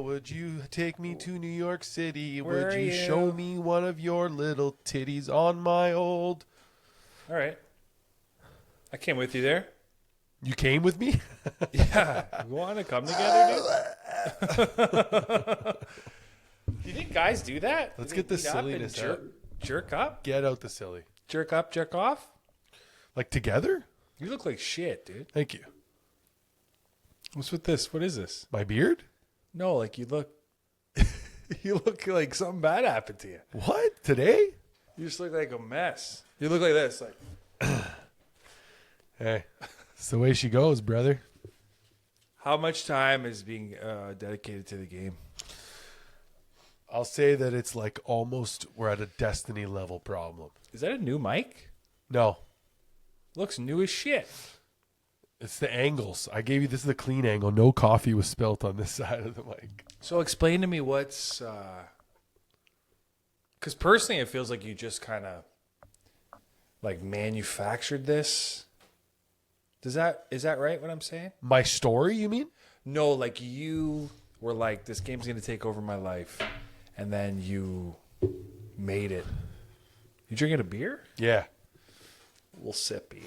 would you take me to New York City? Where Would are you you? show me one of your little titties on my old... All right. I came with you there. You came with me? Yeah. You want to come together, dude? Do you think guys do that? Let's Do get they the meet up and silliness out. jerk up? Get out the silly. Jerk up, jerk off? Like together? You look like shit, dude. Thank you. What's with this? What is this? My beard? No, like you look like something bad happened to you. What? Today? You just look like a mess. You look like this, like Hey, it's the way she goes, brother. how much time is being dedicated to the game? I'll say that it's like almost we're at a Destiny level problem. Is that a new mic? No, Looks new as shit. it's the angles. I gave you this is the clean angle. No coffee was spilt on this side of the mic. So explain to me what's because personally it feels like you just kind of like manufactured this. Is that right what I'm saying? My story, you mean? No, like you were like, this game's going to take over my life. And then you made it. You drinking a beer? Yeah. We'll sip it.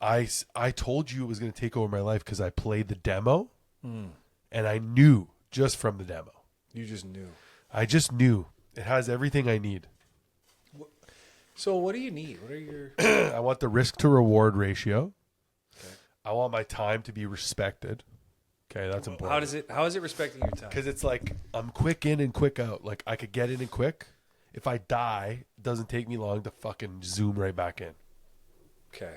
I told you it was going to take over my life because I played the demo, and I knew just from the demo. You just knew. I just knew it has everything I need. So what do you need? What are your... I want the risk to reward ratio. Okay. I want my time to be respected. Okay, that's important. How is it respecting your time? Because it's like I'm quick in and quick out. Like I could get in and quick. If I die, it doesn't take me long to fucking zoom right back in. Okay.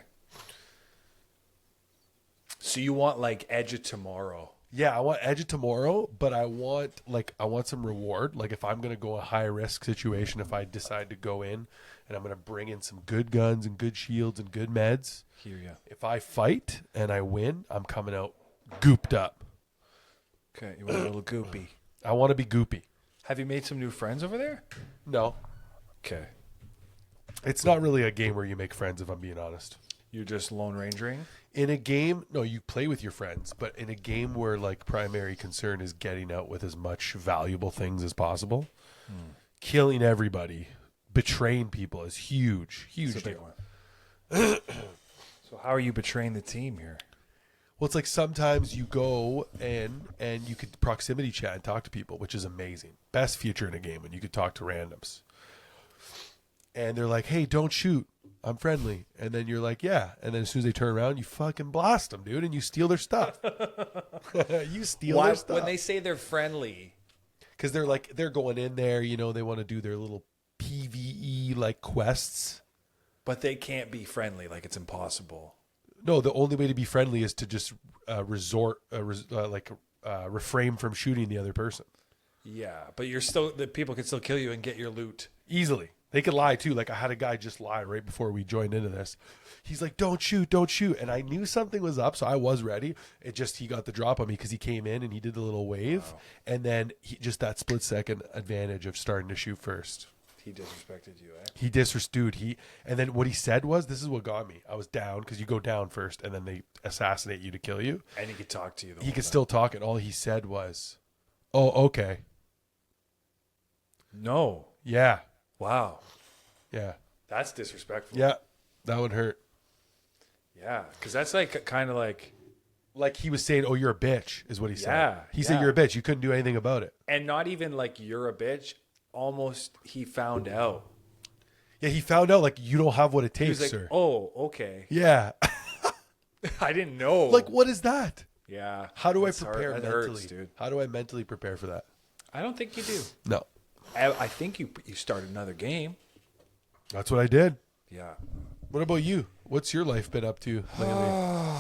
So you want like Edge of Tomorrow. Yeah, I want Edge of Tomorrow, but I want some reward. Like if I'm gonna go a high risk situation, if I decide to go in and I'm gonna bring in some good guns and good shields and good meds. Hear ya. If I fight and I win, I'm coming out gooped up. Okay, you want a little goopy. I want to be goopy. Have you made some new friends over there? No, Okay. it's not really a game where you make friends, if I'm being honest. You're just Lone Rangering? In a game, no, you play with your friends, but in a game where like primary concern is getting out with as much valuable things as possible, killing everybody, betraying people is huge It's a big deal. one. So how are you betraying the team here? Well, it's like sometimes you go and you could proximity chat and talk to people, which is amazing. Best feature in a game when you could talk to randoms. And they're like, hey, don't shoot. I'm friendly. And then you're like, yeah. And then as soon as they turn around, you fucking blast them, dude, and you steal their stuff. You steal their stuff. When they say they're friendly. Because they're going in there, you know, they want to do their little PvE like quests. But they can't be friendly. Like it's impossible. No, the only way to be friendly is to just refrain from shooting the other person. Yeah, but the people can still kill you and get your loot. Easily. They could lie too. Like I had a guy just lie right before we joined into this. He's like, don't shoot. And I knew something was up, so I was ready. He got the drop on me because he came in and he did the little wave. Wow. And then just that split second advantage of starting to shoot first. He disrespected you, eh? He disrespected. And then what he said was, this is what got me. I was down because you go down first and then they assassinate you to kill you. And he could talk to you. He could still talk, and all he said was, oh, okay. No. Yeah. Wow. Yeah. That's disrespectful. Yeah. That would hurt. Yeah. Because that's like kind of like he was saying, oh, you're a bitch, is what he said. Yeah. He said, you're a bitch. You couldn't do anything about it. And not even like you're a bitch. Almost he found out. Yeah, he found out, like, you don't have what it takes, He was like, sir. oh, okay. Yeah. I didn't know. Like, what is that? Yeah. How do I That's prepare hard. That mentally? hurts, dude. How do I mentally prepare for that? I don't think you do. No. I think you started another game. That's what I did. Yeah. What about you? What's your life been up to lately?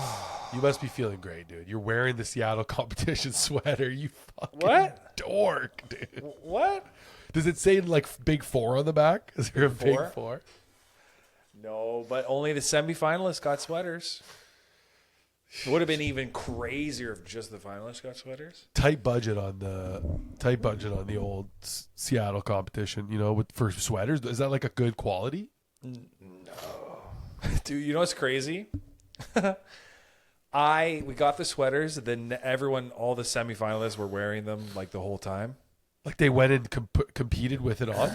You must be feeling great, dude. You're wearing the Seattle competition sweater. You fucking dork, dude. What? Does it say like big 4 on the back? Is there a big 4? No, but only the semifinalists got sweaters. It would have been even crazier if just the finalists got sweaters. Tight budget on the old Seattle competition, you know, for sweaters. Is that like a good quality? No. Dude, you know what's crazy? We got the sweaters. Then all the semifinalists were wearing them like the whole time. Like they went and competed with it on?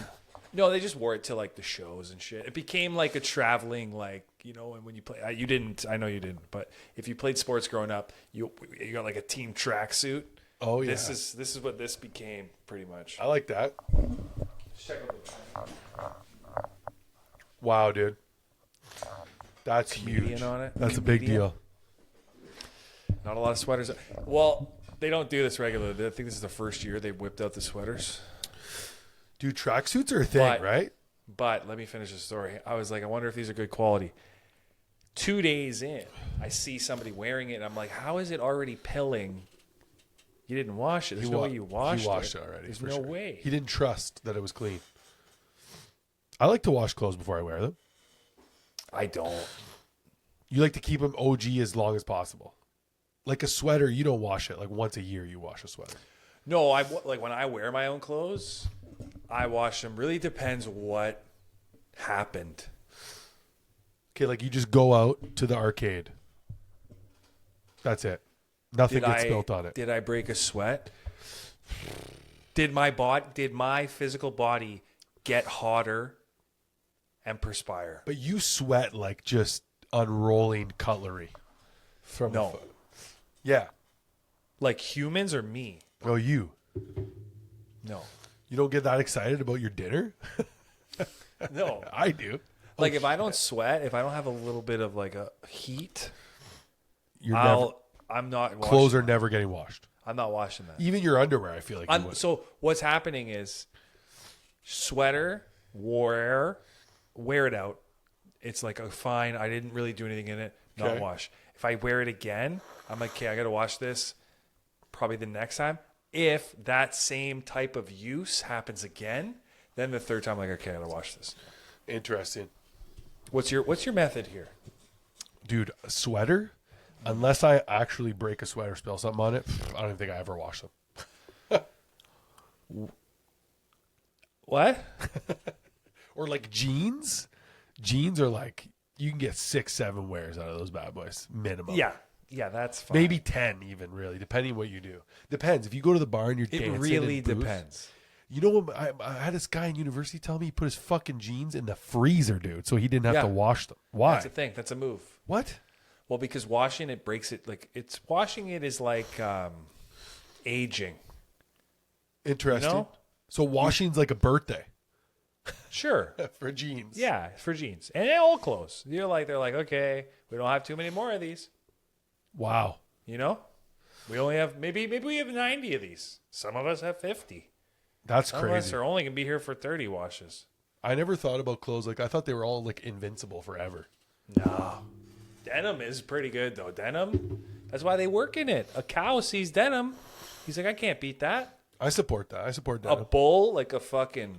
No, they just wore it to like the shows and shit. It became like a traveling, like, you know, and when you play, you didn't, I know you didn't, but if you played sports growing up, you got like a team tracksuit. Oh yeah. This is what this became pretty much. I like that. Check out the Wow, dude. That's Comedian huge. on it. That's a big Comedian. deal. Not a lot of sweaters. Well, they don't do this regularly. I think this is the first year they whipped out the sweaters. Dude, tracksuits are a thing, right? But let me finish the story. I was like, I wonder if these are good quality. 2 days in, I see somebody wearing it, and I'm like, how is it already pilling? You didn't wash it. There's no way you washed it. He washed it already. There's for no sure. way. He didn't trust that it was clean. I like to wash clothes before I wear them. I don't. You like to keep them OG as long as possible. Like a sweater, you don't wash it. Like once a year, you wash a sweater. No, like when I wear my own clothes, I wash them. Really depends what happened. Okay, like you just go out to the arcade. That's it. Nothing gets spilt on it. Did I break a sweat? Did my physical body get hotter and perspire? But you sweat like just unrolling cutlery. From No. the foot. Yeah. Like humans or me? Oh, you. No. You don't get that excited about your dinner? No. I do. Like if I don't sweat, if I don't have a little bit of like a heat, I'm not washing. Clothes are never getting washed. I'm not washing that. Even your underwear, I feel like you would. So what's happening is sweater, wear it out. It's like, oh, fine, I didn't really do anything in it, not Okay. wash. If I wear it again, I'm like, okay, I got to wash this probably the next time. If that same type of use happens again, then the third time, I'm like, okay, I got to wash this. Interesting. What's your method here? Dude, a sweater, unless I actually break a sweater, spill something on it, I don't even think I ever wash them. What? Or like jeans. Jeans are like, you can get 6-7 wears out of those bad boys, minimum. Yeah, that's fine. Maybe 10 even, really, depending what you do. Depends. If you go to the bar and you're dancing It really in boots, depends. You know what? I had this guy in university tell me he put his fucking jeans in the freezer, dude, so he didn't have to wash them. Why? That's a thing. That's a move. What? Well, because washing it breaks it. Washing it is like aging. Interesting. You know? So washing's like a birthday Sure. for jeans. Yeah, for jeans and old clothes. They're like, okay, we don't have too many more of these. Wow. You know, we only have maybe we have 90 of these. Some of us have 50. That's Some of us crazy. are only gonna be here for 30 washes. I never thought about clothes like I thought they were all like invincible forever. No, denim is pretty good though. Denim, that's why they work in it. A cow sees denim, he's like, I can't beat that. I support that. I support A that. bull, like a fucking.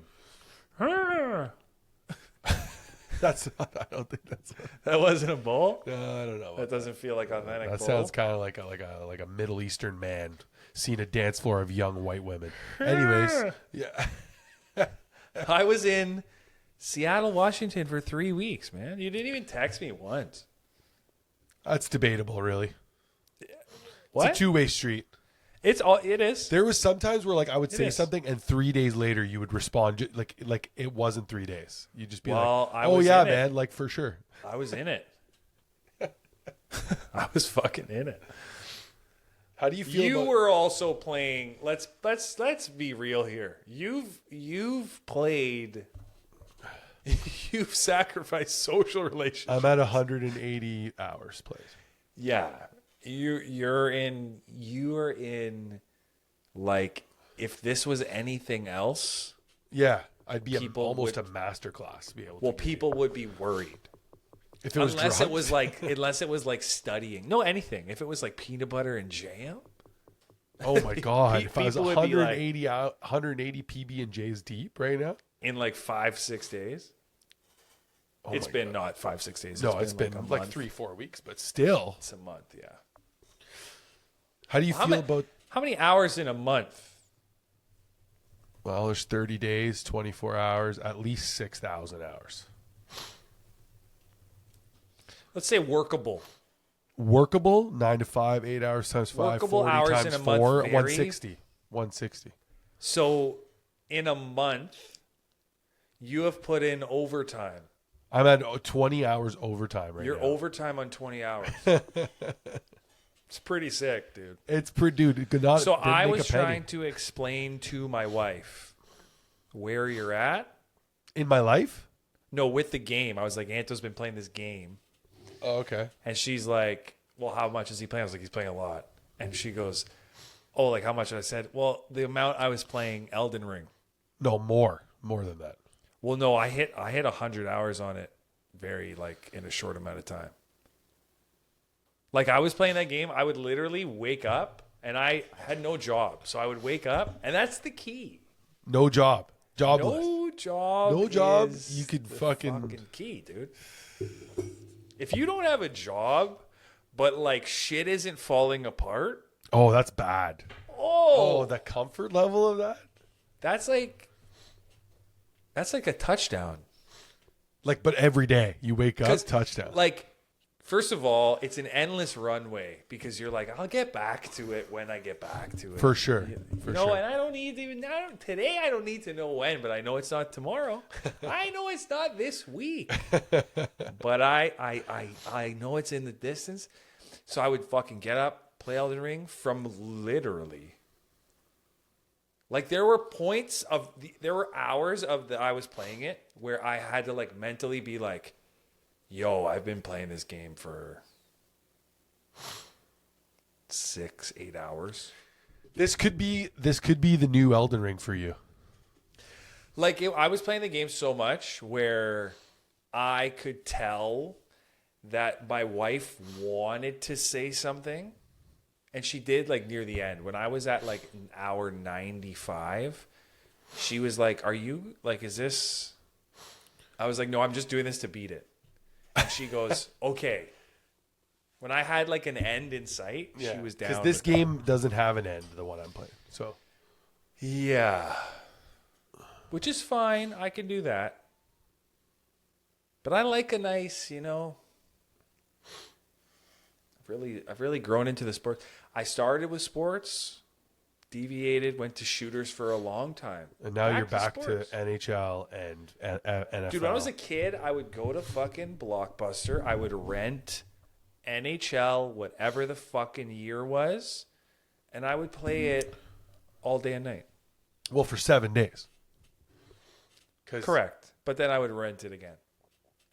That's not, I don't think that's. That wasn't a bull. No, I don't know. That doesn't feel like authentic. That bull. sounds kind of like a Middle Eastern man seeing a dance floor of young white women. Anyways, yeah. I was in Seattle, Washington for 3 weeks, man. You didn't even text me once. That's debatable, really. What? It's a two-way street. It is. There was sometimes where like I would say is. something and 3 days later you would respond like it wasn't 3 days. You'd just be Well, like, I "Oh was yeah, in it. man, like for sure." I was in it. I was fucking in it. How do you feel? You about, were also playing. Let's be real here. You've played. You've sacrificed social relationships. I'm at 180 hours played. Yeah, you're in like if this was anything else, Yeah, I'd be People almost would- a master class to be able to. well, people would be worried. if it was Unless drugs. it was like studying. No, anything. If it was like peanut butter and jam. Oh my god! If I was People would be like- 180 PB and J's deep right now. In like 5-6 days. Oh It's my been God. not 5-6 days. No, it's been a like month. 3-4 weeks, but still. It's a month, yeah. How do you feel about? How many hours in a month? Well, there's 30 days, 24 hours, at least 6,000 hours. Let's say workable. Workable, 9 to 5, 8 hours times 5, Workable 40 hours times in a 4, month vary. 160. 160. So in a month, you have put in overtime. I'm at 20 hours overtime right You're now. overtime on 20 hours. It's pretty sick, dude. It's pretty, dude. Could not, So didn't I make was a penny. trying to explain to my wife where you're at. In my life? No, with the game. I was like, Anto's been playing this game. Oh, okay. And she's like, well, how much is he playing? I was like, he's playing a lot. And she goes, oh, like how much? And I said, well, the amount I was playing Elden Ring. No, more than that. Well, no, I hit 100 hours on it very like in a short amount of time. Like I was playing that game, I would literally wake up and I had no job. So I would wake up and that's the key. No job. Jobless. No job. No job. is You could the fucking key, dude. If you don't have a job, but like shit isn't falling apart. Oh, that's bad. Oh, The comfort level of that? that's like a touchdown. Like, but every day you wake up, 'Cause, touchdown. Like, first of all, it's an endless runway because you're like, I'll get back to it when I get back to it. For sure. For No, sure. and I don't need to even today. I don't need to know when, but I know it's not tomorrow. I know it's not this week, but I know it's in the distance. So I would fucking get up, play Elden Ring from literally. Like there were hours of I was playing it where I had to like mentally be like, yo, I've been playing this game for 6-8 hours. This could be the new Elden Ring for you. Like I was playing the game so much where I could tell that my wife wanted to say something. And she did like near the end. When I was at like an hour 95, she was like, are you like, is this? I was like, no, I'm just doing this to beat it. And she goes, okay. When I had like an end in sight, she was down. Because this game doesn't have an end, the one I'm playing. So yeah. Which is fine. I can do that. But I like a nice, I've really grown into the sport. I started with sports, deviated, went to shooters for a long time. and now you're back to sports. NHL and NFL. Dude, when I was a kid, I would go to fucking Blockbuster. I would rent NHL, whatever the fucking year was, and I would play it all day and night. Well, for 7 days. Correct. But then I would rent it again.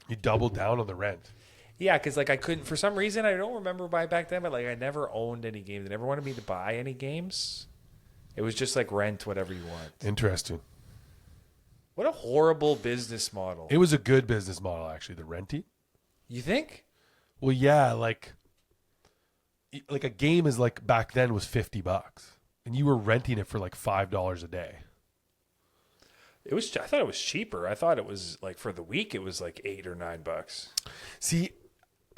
You doubled down on the rent. Yeah, because like I couldn't, for some reason, I don't remember back then, but like I never owned any games. They never wanted me to buy any games. It was just like rent whatever you want. Interesting. What a horrible business model. It was a good business model, actually, the renting. You think? Well, yeah, like a game is like back then was $50, and you were renting it for like $5 a day. I thought it was cheaper. I thought it was like for the week it was like $8 or $9. See,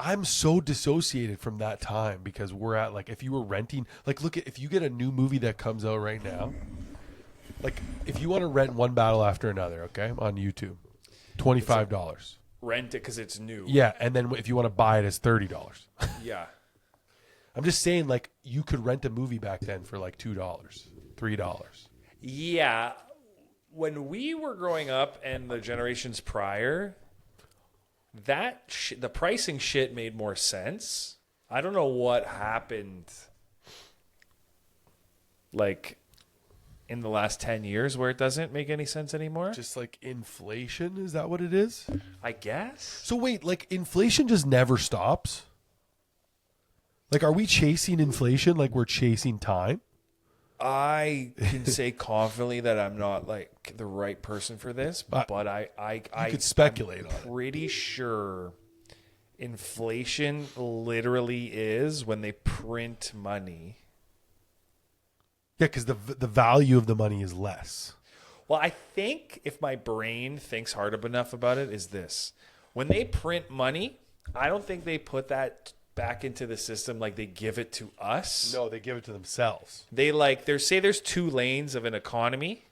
I'm so dissociated from that time because we're at like if you were renting, like look at if you get a new movie that comes out right now, like if you want to rent one battle after another, okay, on YouTube, $25. Rent it because it's new. Yeah, and then if you want to buy it, it's $30. Yeah. I'm just saying, like you could rent a movie back then for like $2, $3. Yeah. When we were growing up and the generations prior, the pricing shit made more sense. I don't know what happened like in the last 10 years where it doesn't make any sense anymore. Just like inflation, is that what it is? I guess. So wait, like inflation just never stops? Like are we chasing inflation like we're chasing time? I can say confidently that I'm not like the right person for this, but I could speculate on it. pretty sure inflation literally is when they print money. Yeah, because the value of the money is less. Well, I think if my brain thinks hard enough about it, is this: when they print money, I don't think they put that back into the system like they give it to us. No, they give it to themselves. They there's 2 lanes of an economy.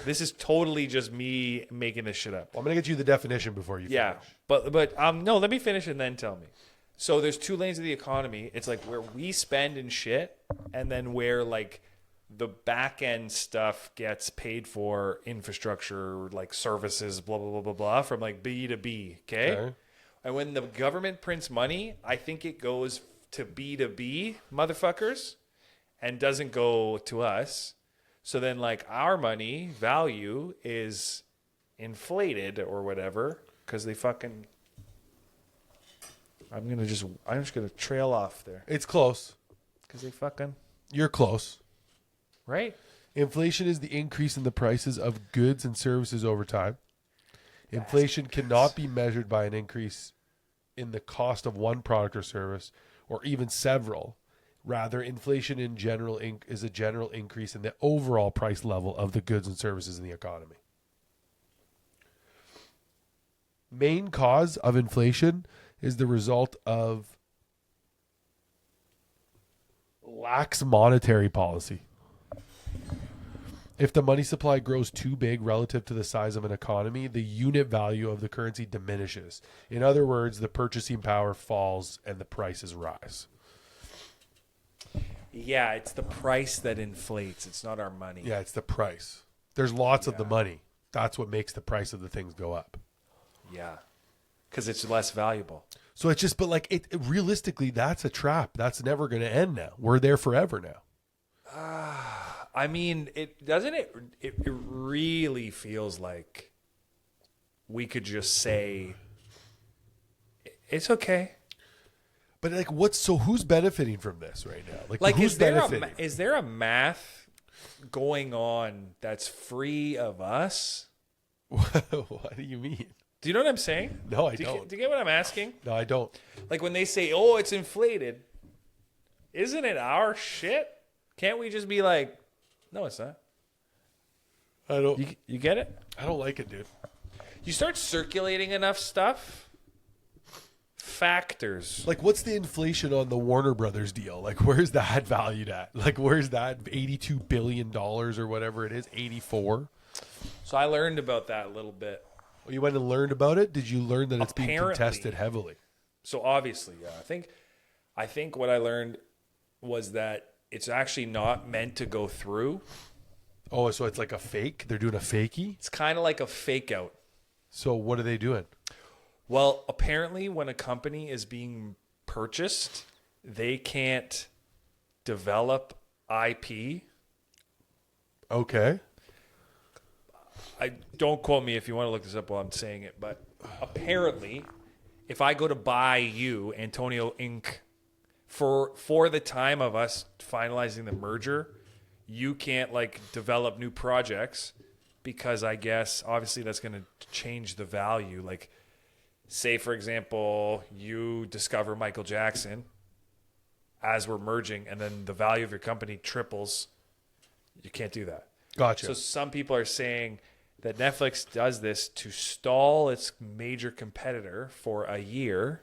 This is totally just me making this shit up. Well, I'm gonna get you the definition before you Yeah, finish. but no, let me finish and then tell me. So there's two lanes of the economy. It's like where we spend and shit, and then where like the back end stuff gets paid for, infrastructure, like services, blah blah blah blah blah, from like B to B. Okay. And when the government prints money, I think it goes to B2B motherfuckers and doesn't go to us. So then like our money value is inflated or whatever because they fucking... I'm just gonna trail off there It's close. because they fucking... You're close. Right? Inflation is the increase in the prices of goods and services over time. Inflation cannot be measured by an increase in the cost of one product or service, or even several. Rather, inflation in general is a general increase in the overall price level of the goods and services in the economy. Main cause of inflation is the result of lax monetary policy. If the money supply grows too big relative to the size of an economy, the unit value of the currency diminishes. In other words, the purchasing power falls and the prices rise. Yeah, it's the price that inflates. It's not our money. Yeah, it's the price. There's lots of the money. That's what makes the price of the things go up. Yeah. Because it's less valuable. So it's just, but like, realistically, that's a trap. That's never going to end now. We're there forever now. I mean, it really feels like we could just say it's okay. But like, who's benefiting from this right now? Like, who's benefiting? is there a math going on that's free of us? What do you mean? Do you know what I'm saying? No, I don't. Do you get what I'm asking? No, I don't. Like when they say, "Oh, it's inflated," isn't it our shit? Can't we just be like, "No, it's not." I don't. You get it? I don't like it, dude. You start circulating enough stuff. Factors. Like, what's the inflation on the Warner Brothers deal? Like, where's that valued at? Like, where's that $82 billion or whatever it is? 84. So I learned about that a little bit. Well, you went and learned about it? Did you learn that it's being Apparently. contested heavily? So obviously, yeah. I think what I learned was that it's actually not meant to go through. Oh, so it's like a fake? They're doing a fakie? It's kind of like a fake out. So what are they doing? Well, apparently when a company is being purchased, they can't develop IP. Okay. Don't quote me if you want to look this up while I'm saying it, but apparently if I go to buy you, Antonio Inc., for the time of us finalizing the merger, you can't like develop new projects because I guess obviously that's going to change the value. Like, say, for example, you discover Michael Jackson as we're merging and then the value of your company triples. You can't do that. Gotcha. So some people are saying that Netflix does this to stall its major competitor for a year.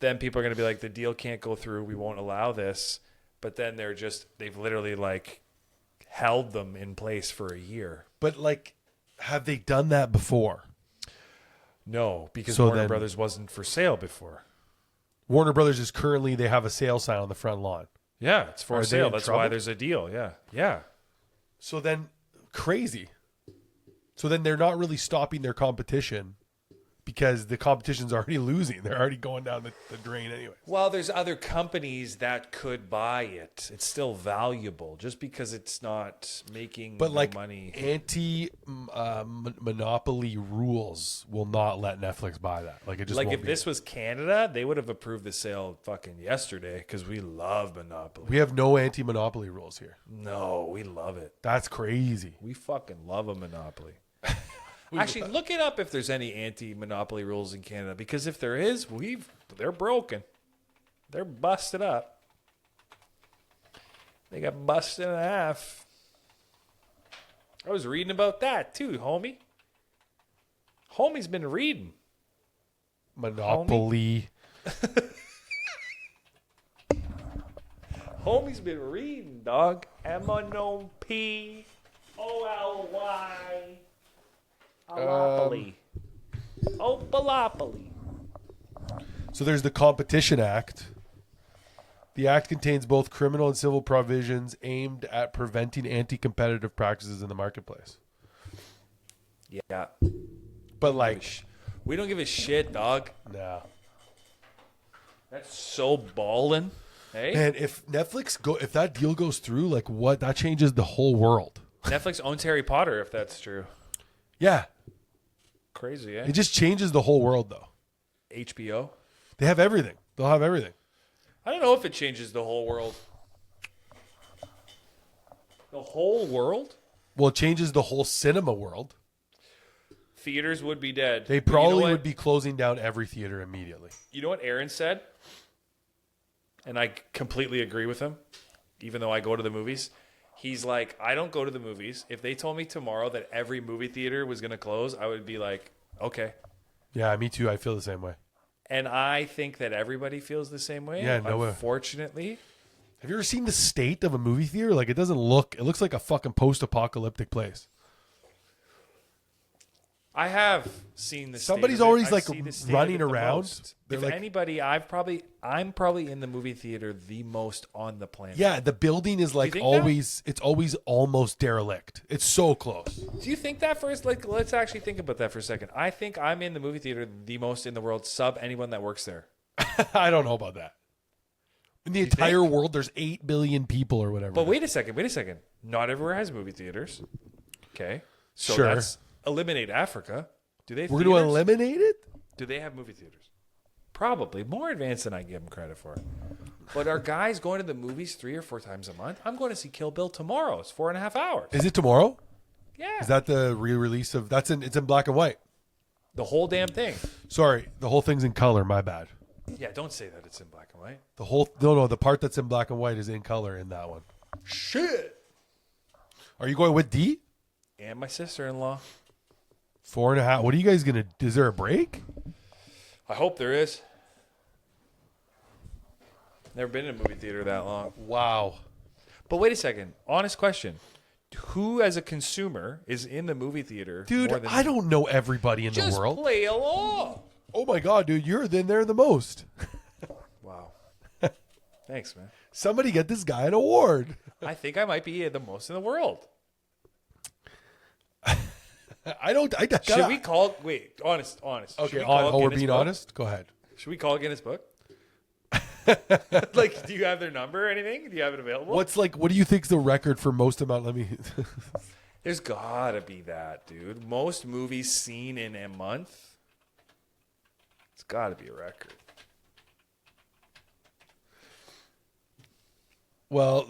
Then people are going to be like, the deal can't go through. We won't allow this. But then they've literally like held them in place for a year. But like, have they done that before? No, because So Warner then- Brothers wasn't for sale before. Warner Brothers is currently, they have a sale sign on the front lawn. Yeah, it's for Are they sale. in That's trouble? why there's a deal. Yeah. Yeah. So then, crazy. So then they're not really stopping their competition because the competition's already losing. They're already going down the drain anyway. Well, there's other companies that could buy it. It's still valuable just because it's not making But like money. monopoly rules will not let Netflix buy that. Like, it just Like won't if be. this was Canada, they would have approved the sale fucking yesterday because we love Monopoly. We have no anti-monopoly rules here. No, we love it. That's crazy. We fucking love a monopoly. Actually, look it up if there's any anti-monopoly rules in Canada, because if there is, they're broken. They're busted up. They got busted in half. I was reading about that too, homie. Homie's been reading. Monopoly. Homie's been reading, dog. Monopoly. Monopoly. Opalopoly. So there's the Competition Act. The act contains both criminal and civil provisions aimed at preventing anti-competitive practices in the marketplace. Yeah. But like, We don't give a shit, dog. nah. That's so ballin'. Hey? Man, if if that deal goes through, like what? That changes the whole world. Netflix owns Harry Potter, if that's true. Yeah. Crazy, eh? It just changes the whole world, though. HBO? They have everything. They'll have everything. I don't know if it changes the whole world. The whole world? Well, it changes the whole cinema world. Theaters would be dead. They But you know probably what? would be closing down every theater immediately. You know what Aaron said? And I completely agree with him, even though I go to the movies. He's like, I don't go to the movies. If they told me tomorrow that every movie theater was going to close, I would be like, okay. Yeah, me too. I feel the same way. And I think that everybody feels the same way. Yeah, no way. Unfortunately. Have you ever seen the state of a movie theater? Like, it looks like a fucking post-apocalyptic place. I have seen the Somebody's state of it. always I like see the state running of it the around. most. They're If like, anybody, I'm probably in the movie theater the most on the planet. yeah, the building is like think always, it's always almost derelict. It's so close. Do you think that first? Like, let's actually think about that for a second. I think I'm in the movie theater the most in the world, sub anyone that works there. I don't know about that. In the entire world, there's 8 billion people or whatever. But wait a second. Not everywhere has movie theaters. Okay. So Sure. that's eliminate Africa. Do they have We're going to theaters? eliminate it? Do they have movie theaters? Probably. More advanced than I give them credit for. But are guys going to the movies 3 or 4 times a month? I'm going to see Kill Bill tomorrow. It's 4.5 hours. Is it tomorrow? Yeah. Is that the re-release of... It's in black and white. the whole damn thing? Sorry, the whole thing's in color. My bad. Yeah, don't say that it's in black and white. The part that's in black and white is in color in that one. Shit. Are you going with D? And my sister-in-law. 4.5. What are you guys going to... Is there a break? I hope there is. Never been in a movie theater that long. Wow. But wait a second. Honest question. Who, as a consumer, is in the movie theater? Dude, more than I don't know everybody in the just world. play along. Oh my God, dude, you're in there the most. Wow. Thanks, man. Somebody get this guy an award. I think I might be the most in the world. Should we call? Wait, honest. Okay, we're being honest? Go ahead. Should we call Guinness Book? Like, do you have their number or anything? Do you have it available? What do you think's the record for most amount? Let me... There's gotta be that, dude. Most movies seen in a month. It's gotta be a record. Well,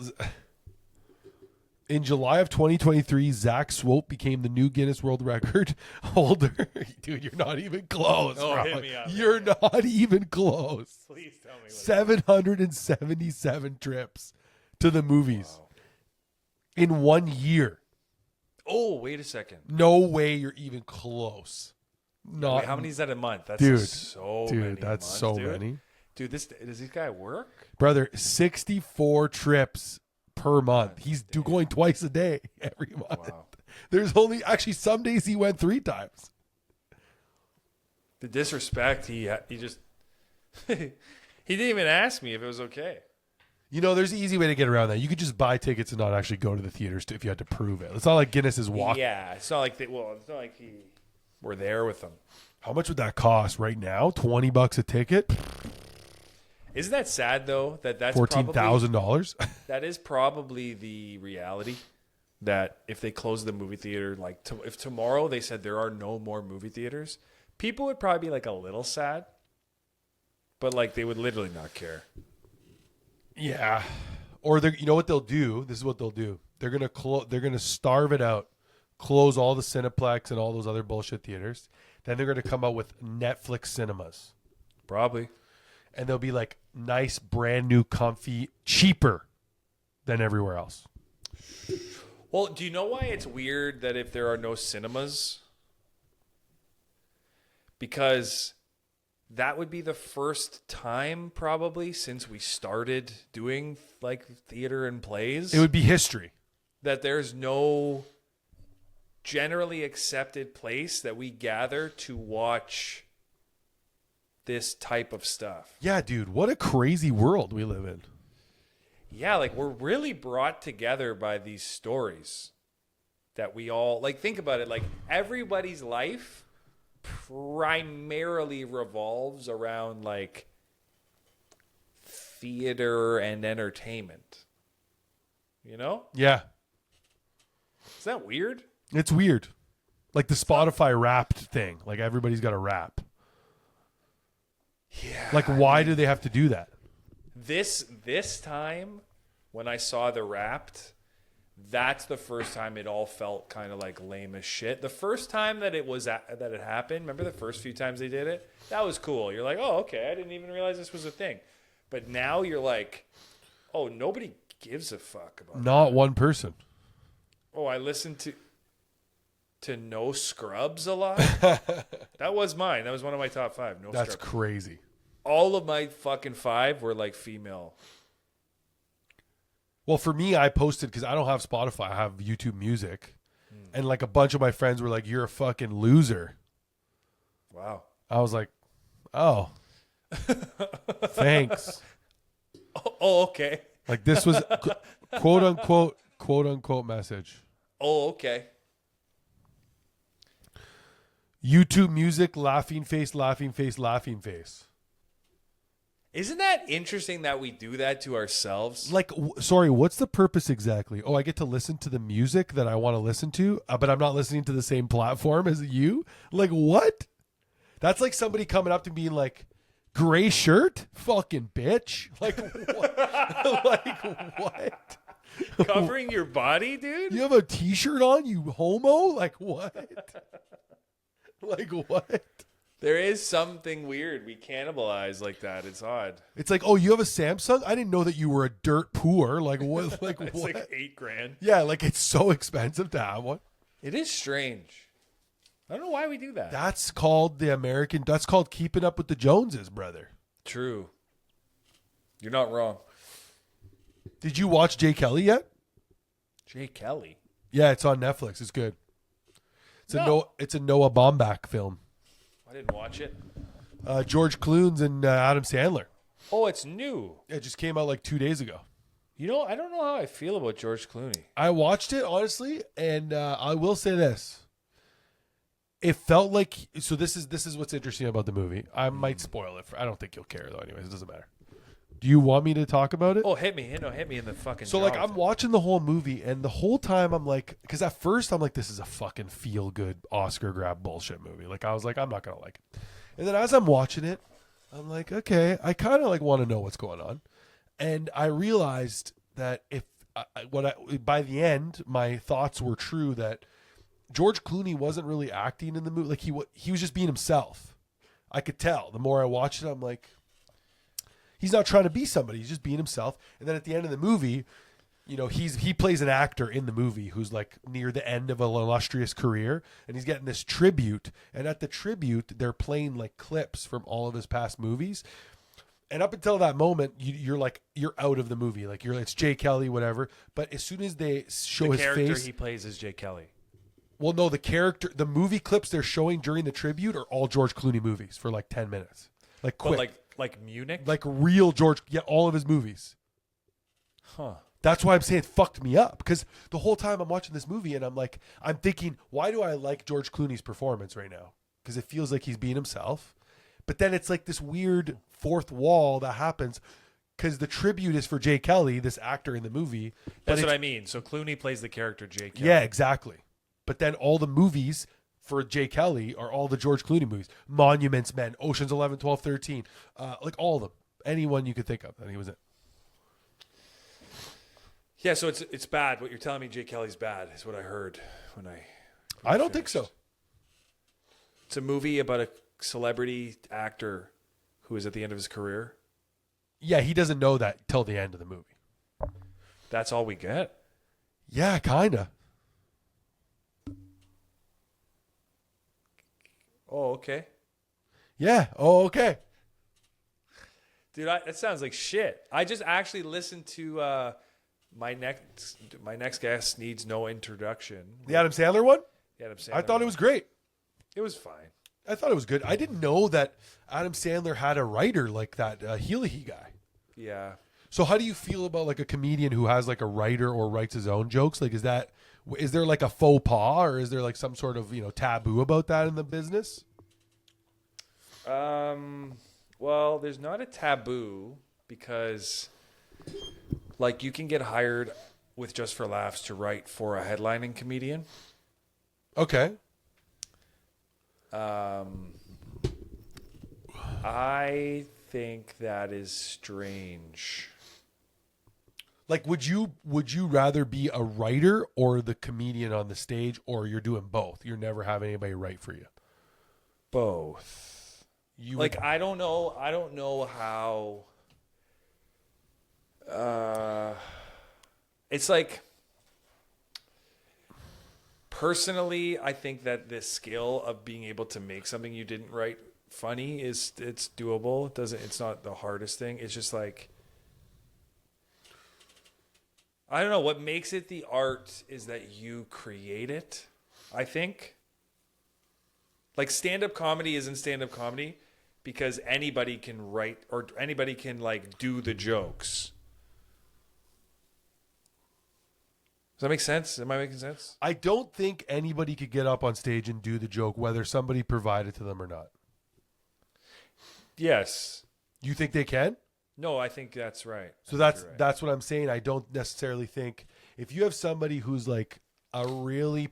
in July of 2023, Zach Swope became the new Guinness World Record holder. Dude, you're not even close. Oh, bro. hit me up. You're not even close. Please tell me. 777 trips to the movies in 1 year. Oh, wait a second. No way you're even close. Not, Wait, how many is that a month? That's dude, so many. dude, that's months, so dude. many. Dude, does this guy work? Brother, 64 trips per month. He's going twice a day every month. Wow. There's only actually some days he went 3 times. The disrespect he just he didn't even ask me if it was okay. You know, there's an easy way to get around that. You could just buy tickets and not actually go to the theaters if you had to prove it. It's not like Guinness is walking. Yeah, it's not like we're there with them. How much would that cost right now? $20 a ticket? Isn't that sad though? That's $14,000? That is probably the reality. That if they close the movie theater, like if tomorrow they said there are no more movie theaters, people would probably be like a little sad, but like they would literally not care. Yeah. Or you know what they'll do? This is what they'll do. They're gonna starve it out, close all the Cineplex and all those other bullshit theaters. Then they're gonna come out with Netflix cinemas. Probably. And they'll be like nice, brand new, comfy, cheaper than everywhere else. Well, do you know why it's weird that if there are no cinemas? Because that would be the first time probably since we started doing like theater and plays. It would be history. That there's no generally accepted place that we gather to watch this type of stuff. Yeah, dude, what a crazy world we live in. Yeah, like we're really brought together by these stories that we all like. Think about it. Like everybody's life primarily revolves around like theater and entertainment. You know? Yeah. Is that weird? It's weird. Like the Spotify Wrapped thing. Like everybody's got a rap. Yeah. Like why do they have to do that? This time when I saw the Wrapped, that's the first time it all felt kind of like lame as shit. The first time that it happened, remember the first few times they did it? That was cool. You're like, "Oh, okay, I didn't even realize this was a thing." But now you're like, "Oh, nobody gives a fuck about Not one person. Oh, I listened to No Scrubs a lot. That was mine. That was one of my top 5. No That's Scrubs. crazy. All of my fucking 5 were like female. Well, for me, I posted because I don't have Spotify. I have YouTube Music. And like a bunch of my friends were like, "You're a fucking loser." Wow. I was like, "Oh, thanks." Oh, okay. Like this was quote unquote message. Oh, okay. YouTube Music, laughing face, laughing face, laughing face. Isn't that interesting that we do that to ourselves? Like, sorry, what's the purpose exactly? Oh, I get to listen to the music that I want to listen to, but I'm not listening to the same platform as you? Like, what? That's like somebody coming up to me being like, "Gray shirt? Fucking bitch." Like, what? Like, what? Covering your body, dude? You have a t-shirt on, you homo? Like, what? Like, what? There is something weird. We cannibalize like that. It's odd. It's like, "Oh, you have a Samsung? I didn't know that you were a dirt poor." Like, what? Like, It's what? like $8,000. Yeah, like it's so expensive to have one. It is strange. I don't know why we do that. That's called that's called keeping up with the Joneses, brother. True. You're not wrong. Did you watch Jay Kelly yet? Jay Kelly. Yeah, it's on Netflix. It's good. No. It's a Noah Baumbach film. I didn't watch it. George Clooney and Adam Sandler. Oh, it's new. It just came out like 2 days ago. You know, I don't know how I feel about George Clooney. I watched it, honestly, and I will say this. It felt like, so this is what's interesting about the movie. I might spoil it. I don't think you'll care, though, anyways. It doesn't matter. Do you want me to talk about it? Oh, hit me in the fucking So, jaw like, with I'm it. watching the whole movie, and the whole time I'm like, because at first I'm like, this is a fucking feel-good Oscar grab bullshit movie. Like, I was like, I'm not going to like it. And then as I'm watching it, I'm like, okay, I kind of like want to know what's going on. And I realized that by the end, my thoughts were true that George Clooney wasn't really acting in the movie. Like, he was just being himself. I could tell. The more I watched it, I'm like, he's not trying to be somebody. He's just being himself. And then at the end of the movie, you know, he plays an actor in the movie who's like near the end of an illustrious career, and he's getting this tribute. And at the tribute, they're playing like clips from all of his past movies. And up until that moment, you're out of the movie. Like it's Jay Kelly, whatever. But as soon as they show his character face, he plays is Jay Kelly. well, no, the movie clips they're showing during the tribute are all George Clooney movies for like 10 minutes, like quick. But like Munich? Like real George, yeah, all of his movies. Huh. That's why I'm saying it fucked me up, because the whole time I'm watching this movie and I'm thinking, why do I like George Clooney's performance right now? Because it feels like he's being himself. But then it's like this weird fourth wall that happens because the tribute is for Jay Kelly, this actor in the movie. That's what I mean. So Clooney plays the character Jay Kelly. Yeah, exactly. But then all the movies for Jay Kelly are all the George Clooney movies. Monuments Men, Ocean's 11, 12, 13. Like all of them. Anyone you could think of. And he was it. Yeah, so it's bad. What you're telling me Jay Kelly's bad is what I heard when I don't think so. It's a movie about a celebrity actor who is at the end of his career. Yeah, he doesn't know that till the end of the movie. That's all we get? Yeah, kind of. Oh, okay. Yeah. Oh, okay. Dude, that sounds like shit. I just actually listened to my next guest needs no introduction. The Adam Sandler one? The Adam Sandler I thought it one. was great. It was fine. I thought it was good. I didn't know that Adam Sandler had a writer like that Healy guy. Yeah. So how do you feel about like a comedian who has like a writer or writes his own jokes? Like, is there like a faux pas, or is there like some sort of, taboo about that in the business? Well, there's not a taboo because like you can get hired with Just for Laughs to write for a headlining comedian. Okay. I think that is strange. Like, would you rather be a writer or the comedian on the stage, or you're doing both? You're never having anybody write for you. Both. You like, I don't know how. It's like, personally, I think that this skill of being able to make something you didn't write funny it's doable. It's not the hardest thing. It's just like, I don't know. What makes it the art is that you create it, I think. Like, stand-up comedy isn't stand-up comedy because anybody can write or anybody can, like, do the jokes. Does that make sense? Am I making sense? I don't think anybody could get up on stage and do the joke, whether somebody provided to them or not. Yes. You think they can? No, I think that's right. So that's what I'm saying. I don't necessarily think if you have somebody who's like a really,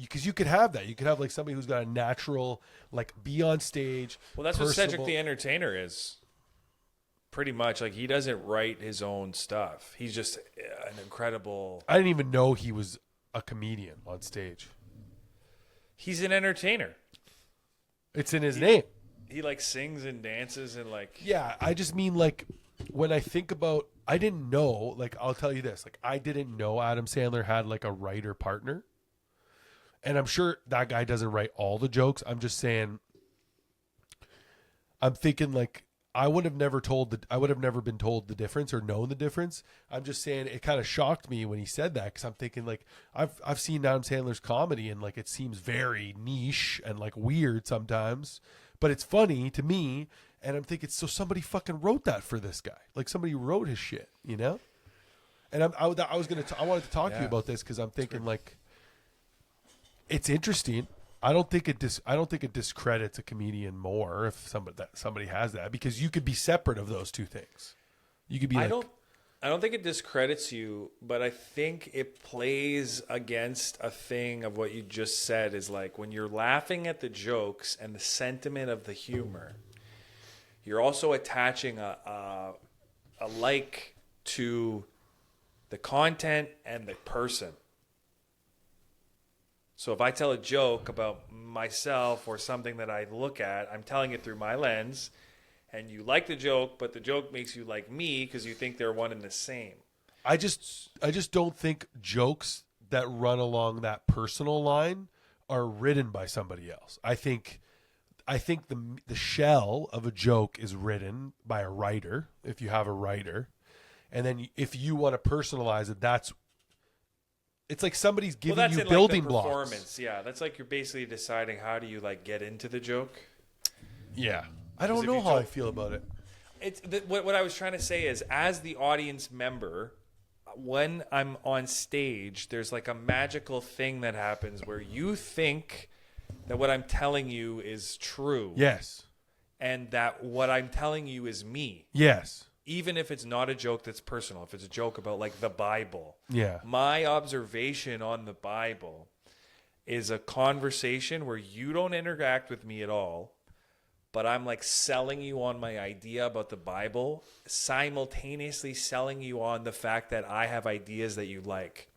because you could have that. You could have like somebody who's got a natural, like, be on stage. Well, that's personable. what Cedric the Entertainer is. Pretty much. Like, he doesn't write his own stuff. He's just an incredible. I didn't even know he was a comedian on stage. He's an entertainer. It's in his name. He like sings and dances and like. Yeah, I just mean, like, when I think about, I didn't know, like, I'll tell you this, like, I didn't know Adam Sandler had like a writer partner. And I'm sure that guy doesn't write all the jokes. I'm just saying, I'm thinking like I would have never been told the difference or known the difference. I'm just saying it kind of shocked me when he said that, because I'm thinking like I've seen Adam Sandler's comedy and like it seems very niche and like weird sometimes, but it's funny to me. And I'm thinking, so somebody fucking wrote that for this guy. Like, somebody wrote his shit, you know? And I wanted to talk to you about this because I'm thinking like it's interesting. I don't think it discredits a comedian more if somebody has that, because you could be separate of those two things. You could be I don't think it discredits you, but I think it plays against a thing of what you just said, is like when you're laughing at the jokes and the sentiment of the humor, you're also attaching a like to the content and the person. So if I tell a joke about myself or something that I look at, I'm telling it through my lens, and you like the joke, but the joke makes you like me because you think they're one and the same. I just don't think jokes that run along that personal line are written by somebody else. I think the shell of a joke is written by a writer, if you have a writer. And then if you want to personalize it, it's like somebody's giving you building like blocks. Performance, yeah. That's like you're basically deciding how do you like get into the joke. Yeah, I don't know how I feel about it. It's what I was trying to say is, as the audience member, when I'm on stage, there's like a magical thing that happens where you think that what I'm telling you is true. Yes. And that what I'm telling you is me. Yes. Even if it's not a joke that's personal, if it's a joke about like the Bible. Yeah. My observation on the Bible is a conversation where you don't interact with me at all, but I'm like selling you on my idea about the Bible, simultaneously selling you on the fact that I have ideas that you like.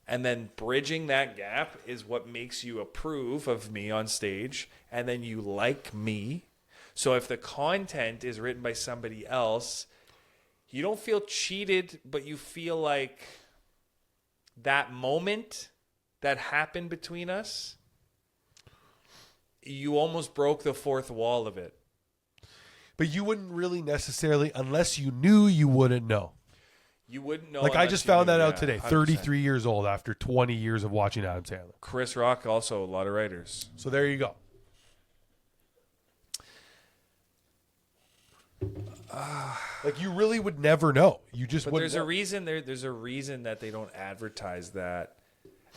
And then bridging that gap is what makes you approve of me on stage, and then you like me. So if the content is written by somebody else, you don't feel cheated, but you feel like that moment that happened between us, you almost broke the fourth wall of it. But you wouldn't really necessarily, unless you knew, you wouldn't know. You wouldn't know. Like, I just found that out today, 100%. 33 years old after 20 years of watching Adam Sandler. Chris Rock, also a lot of writers. So there you go. Like you really would never know. You just But wouldn't there's a know. reason. There's a reason that they don't advertise that.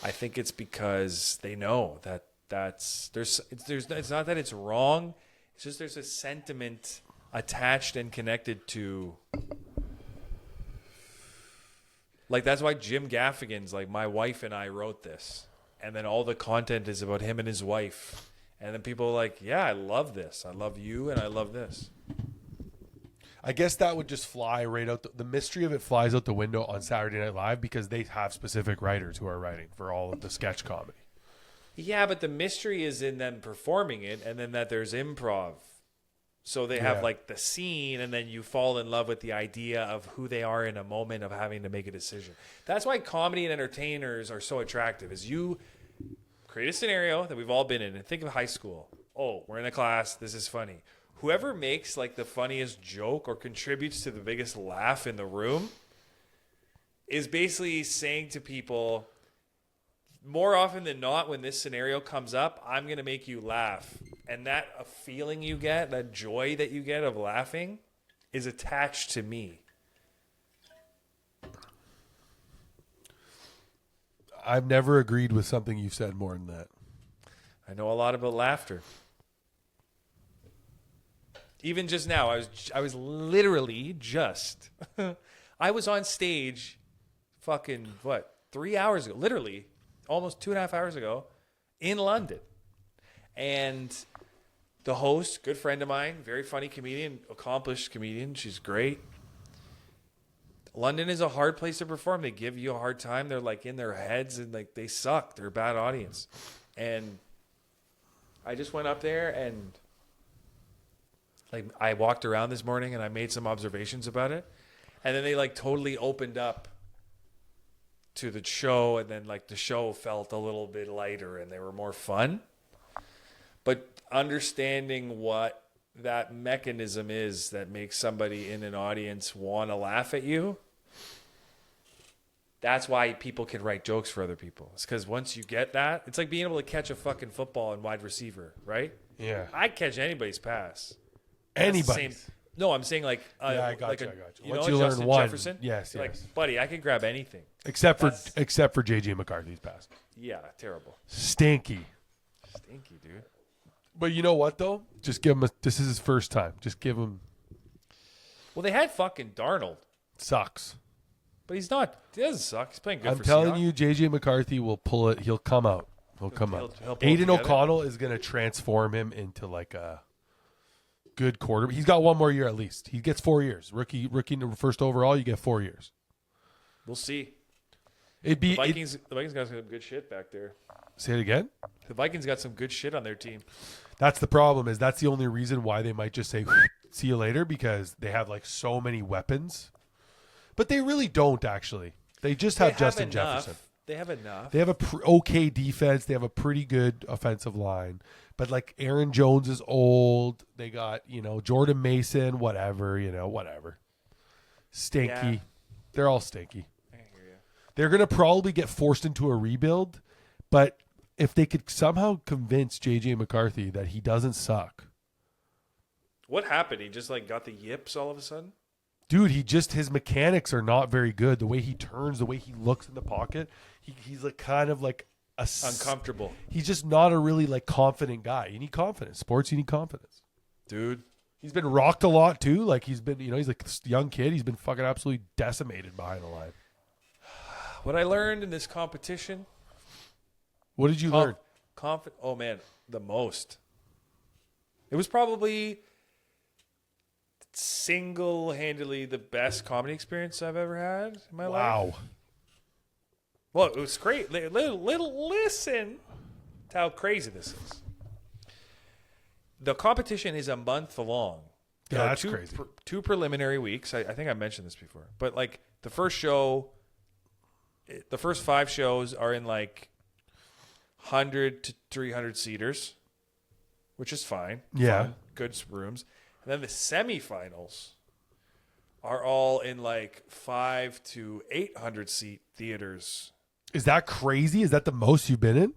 I think it's because they know that it's not that it's wrong. It's just there's a sentiment attached and connected to. Like that's why Jim Gaffigan's like my wife and I wrote this, and then all the content is about him and his wife, and then people are like, yeah, I love this. I love you, and I love this. I guess that would just fly right out. The mystery of it flies out the window on Saturday Night Live because they have specific writers who are writing for all of the sketch comedy. Yeah, but the mystery is in them performing it, and then that there's improv. So they have like the scene, and then you fall in love with the idea of who they are in a moment of having to make a decision. That's why comedy and entertainers are so attractive. Is you create a scenario that we've all been in, and think of high school. Oh, we're in a class. This is funny. Whoever makes like the funniest joke or contributes to the biggest laugh in the room is basically saying to people, more often than not, when this scenario comes up, I'm going to make you laugh. And that a feeling you get, that joy that you get of laughing is attached to me. I've never agreed with something you've said more than that. I know a lot about laughter. Even just now, I was literally just I was on stage fucking 3 hours ago, literally almost 2.5 hours ago in London. And the host, good friend of mine, very funny comedian, accomplished comedian, she's great. London is a hard place to perform. They give you a hard time. They're like in their heads and like they suck. They're a bad audience. And I just went up there and like I walked around this morning and I made some observations about it. And then they like totally opened up to the show, and then like the show felt a little bit lighter and they were more fun. But understanding what that mechanism is that makes somebody in an audience want to laugh at you, that's why people can write jokes for other people. It's because once you get that, it's like being able to catch a fucking football in wide receiver, right? Yeah. I'd catch anybody's pass. Anybody. No, I'm saying like Yeah, I got like you. you Once know, you learn Justin one, Jefferson. yes, Like, yes. buddy, I can grab anything. Except for JJ McCarthy's pass. Yeah, terrible, Stinky. stinky, dude. But you know what though? Just give him this is his first time. Just give him Well, they had fucking Darnold, sucks. but he's not. He doesn't suck. He's playing good I'm for telling Seahawks. you, JJ McCarthy will pull it. He'll come out. He'll come out. he'll pull it Aiden together. O'Connell is going to transform him into like a good quarterback. He's got one more year at least. He gets 4 years. Rookie first overall, you get 4 years. We'll see. It'd be The Vikings got some good shit back there. say it again. The Vikings got some good shit on their team. That's the problem. Is that's the only reason why they might just say see you later, because they have like so many weapons. But they really don't actually. They just have Justin Jefferson. They have enough. They have a okay defense. They have a pretty good offensive line. But like Aaron Jones is old. They got, Jordan Mason, whatever. Stinky. Yeah. They're all stinky. I hear you. They're going to probably get forced into a rebuild. But if they could somehow convince J.J. McCarthy that he doesn't suck. What happened? He just like got the yips all of a sudden? Dude, his mechanics are not very good. The way he turns, the way he looks in the pocket, he's like kind of like Uncomfortable. He's just not a really like confident guy. You need confidence. Sports, you need confidence. Dude. He's been rocked a lot too. Like he's been, he's like this young kid. He's been fucking absolutely decimated behind the line. What I learned in this competition. What did you learn? Oh man, the most. It was probably single-handedly the best comedy experience I've ever had in my life. Wow. Well, it was great. Listen to how crazy this is. The competition is a month long. Yeah, There are that's crazy. Two preliminary weeks. I think I mentioned this before. But like the first show, the first 5 shows are in like 100 to 300 seaters, which is fine. Yeah. Fun, good rooms. And then the semifinals are all in like 5 to 800 seat theaters. Is that crazy? Is that the most you've been in?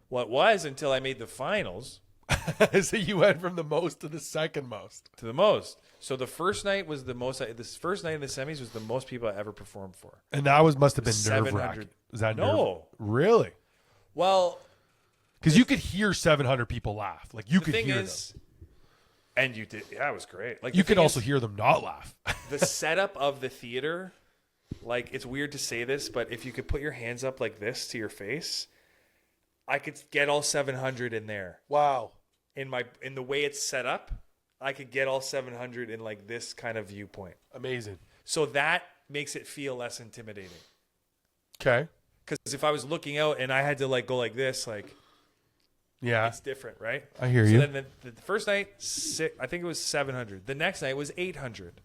Well, it was until I made the finals. So you went from the most to the second most. To the most. So the first night was the most. This first night in the semis was the most people I ever performed for. And that must have been 700. nerve-wracking. Is that No. Really? Well, Because you could hear 700 people laugh. Like you the could thing hear is, and you did. Yeah, it was great. Like them. You the could thing also is, hear them not laugh. the setup of the theater. Like, it's weird to say this, but if you could put your hands up like this to your face, I could get all 700 in there. Wow. In the way it's set up, I could get all 700 in like this kind of viewpoint. Amazing. So that makes it feel less intimidating. Okay. Because if I was looking out and I had to like go like this, like Yeah. it's different, right? I hear so you. then the first night, I think it was 700. The next night was 800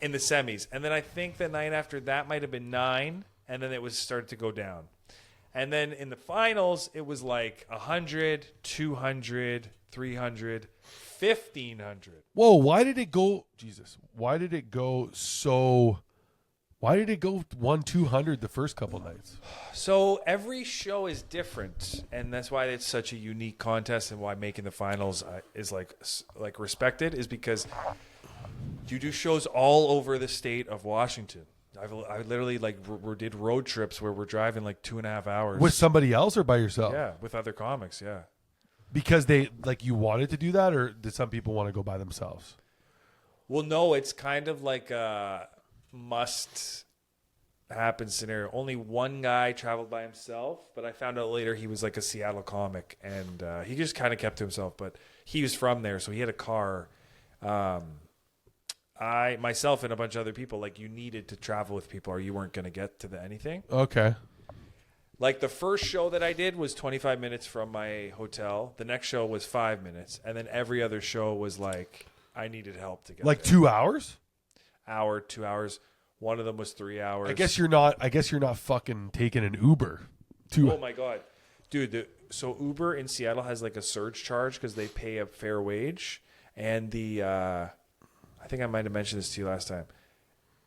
in the semis, and then I think the night after that might have been 9, and then it was started to go down. And then in the finals, it was like 100, 200, 300, 1,500. Whoa, why did it go Jesus? Why did it go 1-200 the first couple nights? So every show is different, and that's why it's such a unique contest, and why making the finals is like respected, is because you do shows all over the state of Washington. I literally did road trips where we're driving like 2.5 hours With somebody else or by yourself? Yeah, with other comics. Yeah. Because they you wanted to do that, or did some people want to go by themselves? Well, no, it's kind of like a must happen scenario. Only one guy traveled by himself, but I found out later he was like a Seattle comic, and he just kind of kept to himself. But he was from there, so he had a car. Myself and a bunch of other people, like, you needed to travel with people or you weren't going to get to anything. Okay. Like, the first show that I did was 25 minutes from my hotel. The next show was 5 minutes. And then every other show was like, I needed help to get Like there. 2 hours? Hour, 2 hours. One of them was 3 hours. I guess you're not fucking taking an Uber. Oh my God. Dude, so Uber in Seattle has like a surge charge because they pay a fair wage. And I think I might have mentioned this to you last time.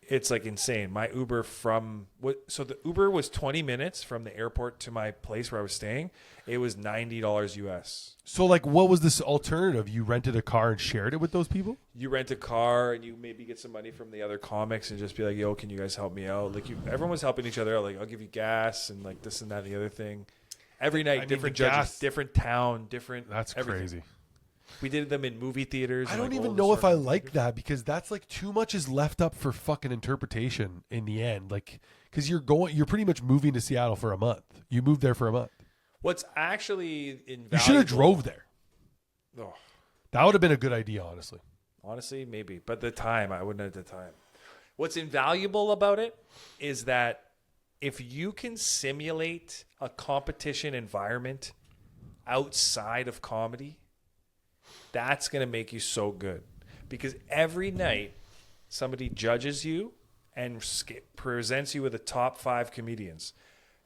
It's like insane. My Uber so the Uber was 20 minutes from the airport to my place where I was staying. It was $90 US. So like, what was this alternative? You rented a car and shared it with those people? You rent a car and you maybe get some money from the other comics and just be like, yo, can you guys help me out? Like, everyone was helping each other out. Like, I'll give you gas and like this and that and the other thing. Every night, different judges, different town, different. That's everything. crazy. We did them in movie theaters. I don't even know if I like that, because that's like too much is left up for fucking interpretation in the end. Like, because you're pretty much moving to Seattle for a month. You moved there for a month. What's actually invaluable. You should have drove there. Oh. That would have been a good idea, honestly. Honestly, maybe. But the time, I wouldn't have the time. What's invaluable about it is that if you can simulate a competition environment outside of comedy, that's going to make you so good. Because every night, somebody judges you and presents you with the top 5 comedians.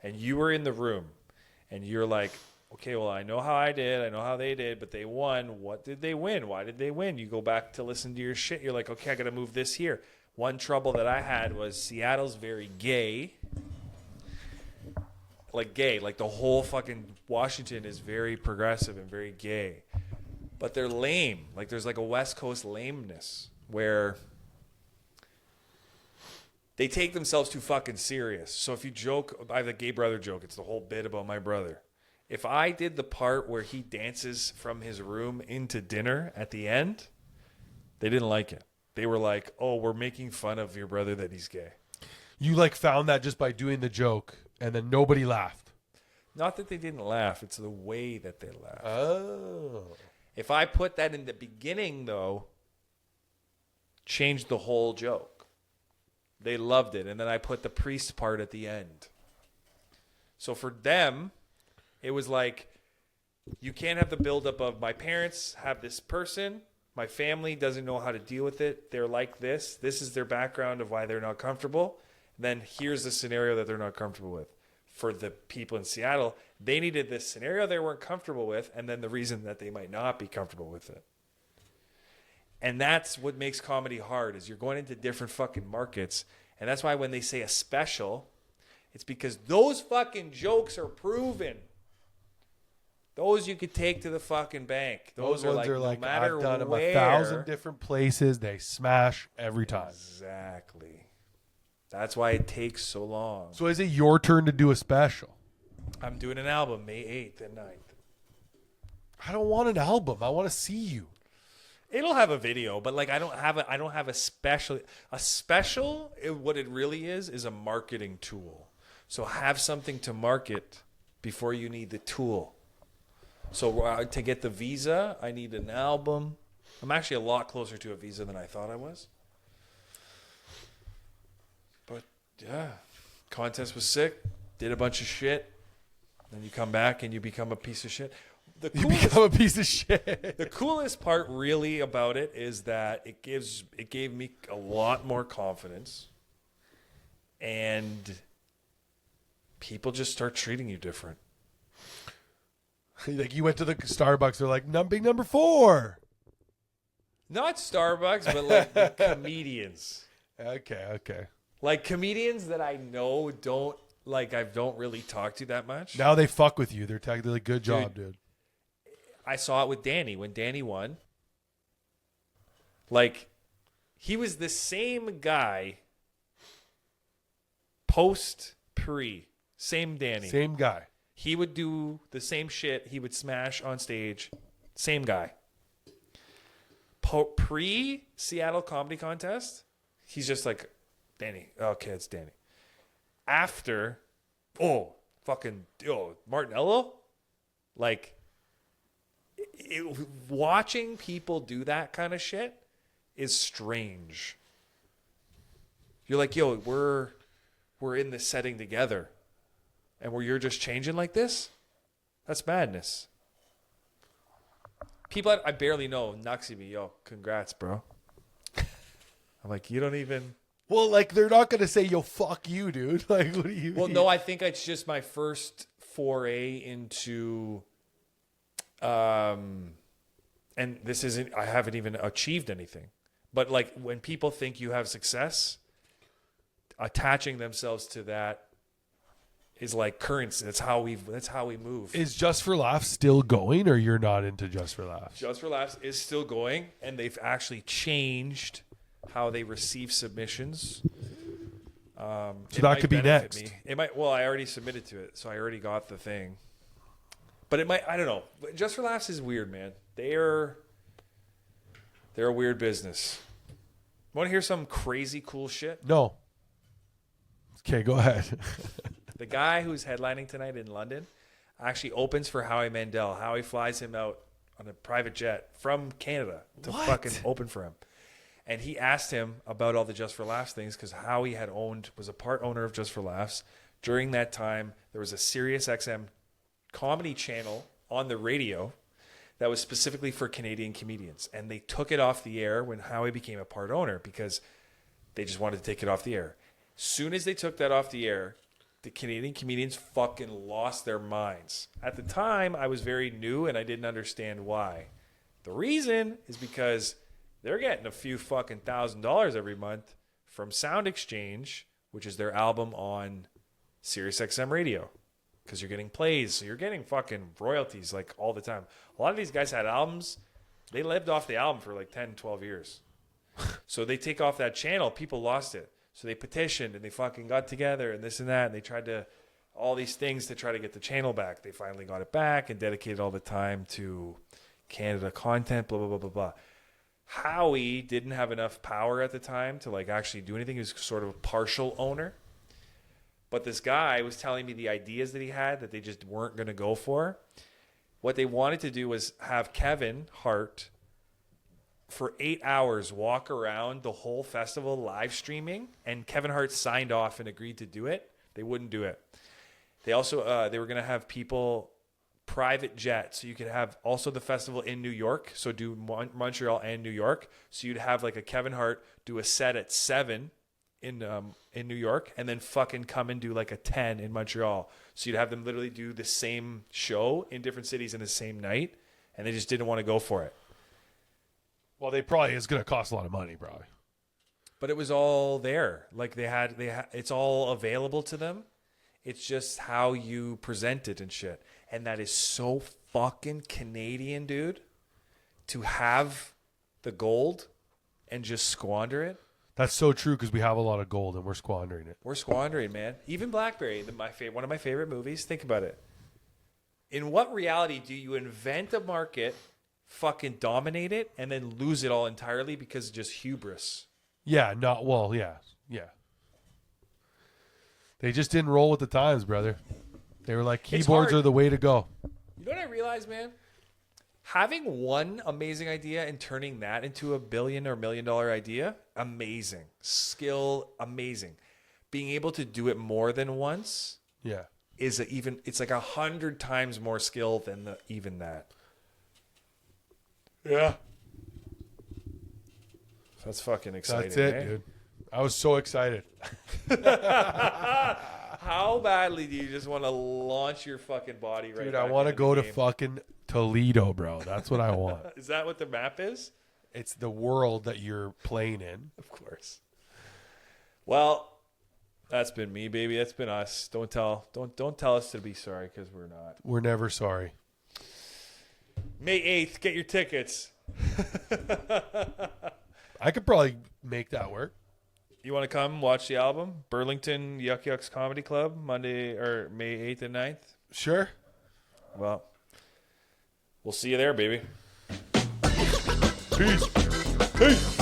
And you were in the room. And you're like, okay, well, I know how I did. I know how they did. But they won. What did they win? Why did they win? You go back to listen to your shit. You're like, okay, I got to move this here. One trouble that I had was Seattle's very gay. Like gay. Like the whole fucking Washington is very progressive and very gay. But they're lame. Like, there's like a West Coast lameness where they take themselves too fucking serious. So if you joke, I have the gay brother joke. It's the whole bit about my brother. If I did the part where he dances from his room into dinner at the end, they didn't like it. They were like, oh, we're making fun of your brother that he's gay. You like found that just by doing the joke, and then nobody laughed. Not that they didn't laugh. It's the way that they laugh. Oh. If I put that in the beginning, though, changed the whole joke. They loved it. And then I put the priest part at the end. So for them, it was like, you can't have the buildup of my parents have this person. My family doesn't know how to deal with it. They're like this. This is their background of why they're not comfortable. Then here's the scenario that they're not comfortable with. For the people in Seattle, they needed this scenario they weren't comfortable with, and then the reason that they might not be comfortable with it. And that's what makes comedy hard, is you're going into different fucking markets. And that's why when they say a special, it's because those fucking jokes are proven. Those you could take to the fucking bank. Those are ones are like, no matter I've done them where. 1,000 different places. They smash every time. Exactly. That's why it takes so long. So is it your turn to do a special? I'm doing an album May 8th and 9th. I don't want an album. I want to see you. It'll have a video, but like I don't have a special. What it really is a marketing tool. So have something to market before you need the tool. So to get the visa, I need an album. I'm actually a lot closer to a visa than I thought I was. But yeah, contest was sick. Did a bunch of shit. Then you come back and you become a piece of shit. You become a piece of shit. The coolest part really about it is that it gave me a lot more confidence, and people just start treating you different. Like you went to the Starbucks, they're like, big number 4. Not Starbucks, but like the comedians. Okay. Like comedians that I know I don't really talk to that much. Now they fuck with you. They're technically like, good job, dude. I saw it with Danny. When Danny won, like, he was the same guy post-pre. Same Danny. Same guy. He would do the same shit. He would smash on stage. Same guy. Pre-Seattle Comedy Contest, he's just like, Danny. Okay, it's Danny. After, Martinello? Like, watching people do that kind of shit is strange. You're like, yo, we're in this setting together, and where you're just changing like this, that's madness. People I barely know Nuxie me, yo, congrats, bro. I'm like, you don't even. Well, like they're not gonna say, yo, fuck you, dude. Like, what do you mean? No, I think it's just my first foray into. And this isn't, I haven't even achieved anything, but like when people think you have success, attaching themselves to that is like currency. That's how we move. Is Just for Laughs still going, or you're not into Just for Laughs? Just for Laughs is still going, and they've actually changed how they receive submissions. So that could be next. It might. Well, I already submitted to it, so I already got the thing. But it might. I don't know. Just for Laughs is weird, man. They're a weird business. Want to hear some crazy cool shit? No. Okay, go ahead. The guy who's headlining tonight in London actually opens for Howie Mandel. Howie flies him out on a private jet from Canada to fucking open for him. And he asked him about all the Just for Laughs things because Howie was a part owner of Just for Laughs. During that time, there was a Sirius XM comedy channel on the radio that was specifically for Canadian comedians. And they took it off the air when Howie became a part owner because they just wanted to take it off the air. Soon as they took that off the air, the Canadian comedians fucking lost their minds. At the time, I was very new and I didn't understand why. The reason is because they're getting a few fucking $1,000 every month from Sound Exchange, which is their album on Sirius XM radio. Because you're getting plays, so you're getting fucking royalties like all the time. A lot of these guys had albums. They lived off the album for like 10, 12 years. So they take off that channel, people lost it. So they petitioned and they fucking got together and this and that. And they tried to, all these things to try to get the channel back. They finally got it back and dedicated all the time to Canada content, blah, blah, blah, blah, blah. Howie didn't have enough power at the time to like actually do anything. He was sort of a partial owner. But this guy was telling me the ideas that he had that they just weren't going to go for. What they wanted to do was have Kevin Hart for 8 hours walk around the whole festival live streaming, and Kevin Hart signed off and agreed to do it. They wouldn't do it. They also they were going to have people private jet, so you could have also the festival in New York, so do Montreal and New York. So you'd have like a Kevin Hart do a set at 7 in New York, and then fucking come and do like a 10 in Montreal. So you'd have them literally do the same show in different cities in the same night, and they just didn't want to go for it. Well, they probably is going to cost a lot of money, probably. But it was all there. Like they had, it's all available to them. It's just how you present it and shit. And that is so fucking Canadian, dude, to have the gold and just squander it. That's so true because we have a lot of gold and we're squandering it. We're squandering, man. Even Blackberry, one of my favorite movies. Think about it. In what reality do you invent a market, fucking dominate it, and then lose it all entirely because of just hubris? Yeah, yeah. They just didn't roll with the times, brother. They were like, keyboards are the way to go. You know what I realized, man? Having one amazing idea and turning that into a $1 billion or $1 million idea, amazing. Skill, amazing. Being able to do it more than once, Yeah. it's like 100 times more skill than even that. Yeah. That's fucking exciting. That's it, eh? dude. I was so excited. How badly do you just want to launch your fucking body right Dude, back I want to into go the to game? fucking Toledo, bro. That's what I want. Is that what the map is? It's the world that you're playing in. Of course. Well, that's been me, baby. That's been us. Don't tell us to be sorry because we're not. We're never sorry. May 8th, get your tickets. I could probably make that work. You want to come watch the album? Burlington Yuck Yucks Comedy Club, Monday or May 8th and 9th? Sure. Well, we'll see you there, baby. Peace. Peace.